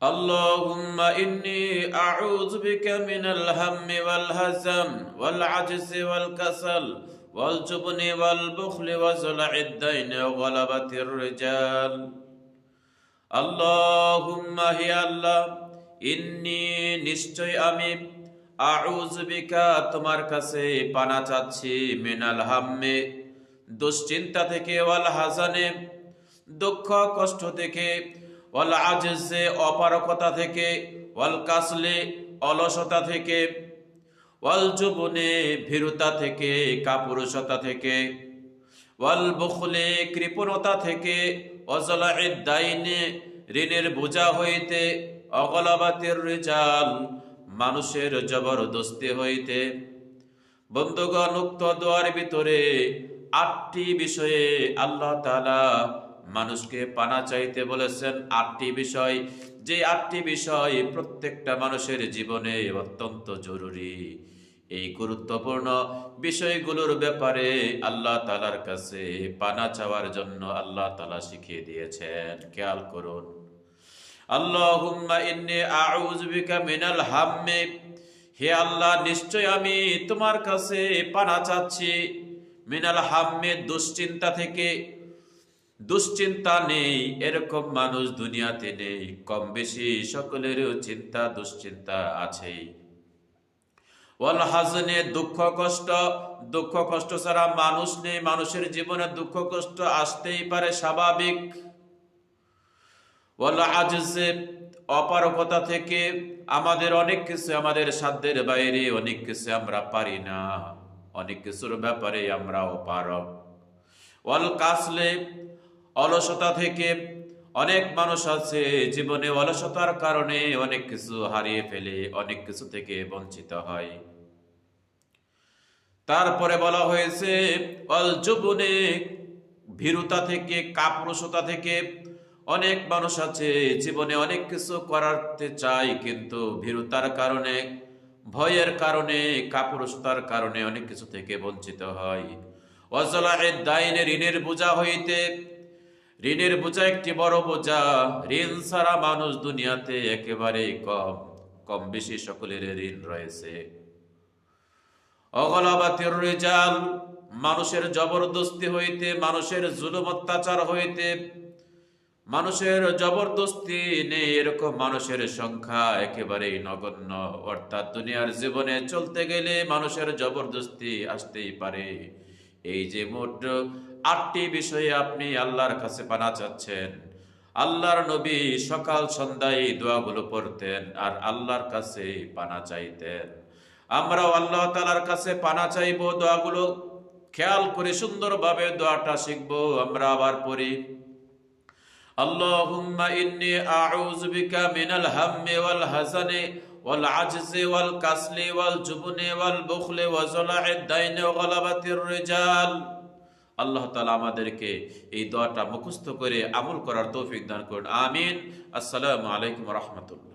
اللهم إني أعوذ بك من الهم والحزن والعجز والكسل والجبن والبخل وزلع الدين وغلبة الرجال اللهم হে আল্লাহ ইন্নী নিশ্চয় আমি আউযু বিকা তোমার কাছে পানা চাচ্ছি মিনাল হাম্মে দুশ্চিন্তা থেকে ওয়াল হাজানে দুঃখ কষ্ট থেকে ওয়াল আজজে অপারগতা থেকে ওয়াল কাসলে অলসতা থেকে ওয়াল জুবনে ভীরুতা থেকে কাপুরুষতা থেকে ওয়াল বুখলে কৃপণতা থেকে ওয়াজলাইদ দাইনে ঋণের বোঝা হইতে অগলাবাতির রিজাল মানুষের জবরদস্তি হইতে। বন্ধুগণ, উক্ত দোয়ার ভিতরে 8টি বিষয়ে আল্লাহ তাআলা মানুষকে পানা চাইতে বলেছেন। 8টি বিষয়, যে 8টি বিষয় প্রত্যেকটা মানুষের জীবনে অত্যন্ত জরুরি। এই গুরুত্বপূর্ণ বিষয়গুলোর ব্যাপারে আল্লাহ তাআলার কাছে পানা চাওয়ার জন্য আল্লাহ তাআলা শিখিয়ে দিয়েছেন। খেয়াল করুন, আল্লাহুম্মা ইন্নী আউযু বিকা মিনাল হাম্মি, হে আল্লাহ নিশ্চয় আমি তোমার কাছে পানা চাচ্ছি মিনাল হাম্মি, দুশ্চিন্তা থেকে। দুশ্চিন্তা নেই এরকম মানুষ দুনিয়াতে নেই, কম বেশি সকলেরও চিন্তা দুশ্চিন্তা আছেই। ওয়াল হাজনে, দুঃখ কষ্ট ছাড়া মানুষ নেই, মানুষের জীবনে দুঃখ কষ্ট আসতেই পারে, স্বাভাবিক। ওয়াল আজজে, অপারগতা থেকে, আমাদের অনেক কিছু আমাদের সাধ্যের বাইরে, অনেক কিছু আমরা পারি না, অনেক কিছুর ব্যাপারে আমরা অপারগ। ওয়াল কাসলে, অলসতা থেকে, অনেক মানুষ আছে জীবনে অলসতার কারণে অনেক কিছু হারিয়ে ফেলে, অনেক কিছু থেকে বঞ্চিত হয়। তারপরে বলা হয়েছে ওয়াল জুবনে, ভীরুতা থেকে, কাপুরুষতা থেকে। অনেক মানুষ আছে জীবনে অনেক কিছু করতে চায়, কিন্তু ভীরুতার কারণে, ভয়ের কারণে, কাপুরুষতার কারণে অনেক কিছু থেকে বঞ্চিত হয়। ওয়াজলাইদ দাইনে, ঋণের বোঝা হইতে। ঋণের বোঝা একটি বড় বোঝা। ঋণ ছাড়া মানুষ দুনিয়াতে একেবারে কম বেশি সকলের ঋণ রয়েছে। অগলাবাতির রিজাল, মানুষের জবরদস্তি হইতে, মানুষের জুলুম অত্যাচার হইতে। মানুষের জবরদস্তি নেই এরকম মানুষের সংখ্যা একেবারেই নগণ্য। অর্থাৎ দুনিয়ার জীবনে চলতে গেলে মানুষের জবরদস্তি আসতেই পারে। এই যে মোট 8টি বিষয়ে আপনি আল্লাহর কাছে পানা চাচ্ছেন। আল্লাহর নবী সকাল সন্ধ্যায় এই দোয়াগুলো পড়তেন আর আল্লাহর কাছে পানা চাইতেন। আমরাও আল্লাহ তাআলার কাছে পানা চাইবো, দোয়াগুলো খেয়াল করে সুন্দরভাবে দোয়াটা শিখবো। আমরা আবার পড়ি, আল্লাহুম্মা ইন্নী আউযু বিকা মিনাল হাম্মি ওয়াল হাযানি ওয়াল আজজি ওয়াল কাসলি ওয়াল জুবনি ওয়াল বুখলি ওয়া যালাইদ দাইনি ওয়া গালাবাতির রিজাল। আল্লাহ তাআলা আমাদেরকে এই দোয়াটা মুখস্থ করে আমল করার তৌফিক দান করুন। আমিন। আসসালামু আলাইকুম ওয়া রাহমাতুল্লাহ।